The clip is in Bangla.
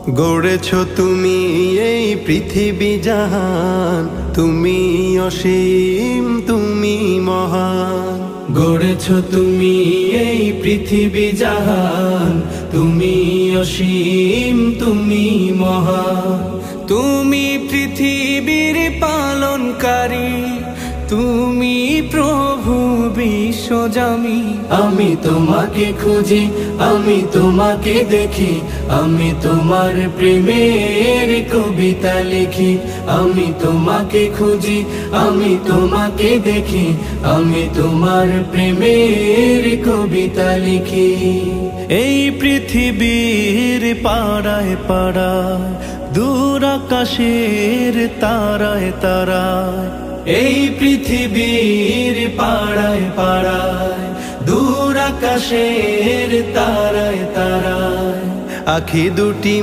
গড়েছো তুমি এই পৃথিবী জাহান, তুমি অসীম তুমি মহান। গড়েছো তুমি এই পৃথিবী জাহান, তুমি অসীম তুমি মহান। তুমি পৃথিবীর পালনকারী, তুমি প্রভু বিশ্বজামি। আমি তোমাকে খুঁজি, আমি তোমাকে দেখি, আমি তোমার প্রেমের কবিতা লিখি। আমি তোমাকে খুঁজি, আমি তোমাকে দেখি, আমি তোমার প্রেমের কবিতা লিখি। এই পৃথিবীর পাড়ায় পাড়ায়, দূর আকাশের তারায় তারায়। এই পৃথিবীর পাড়ায় পাড়ায়, দূর আকাশের তারায় তারায়। আখি দুটি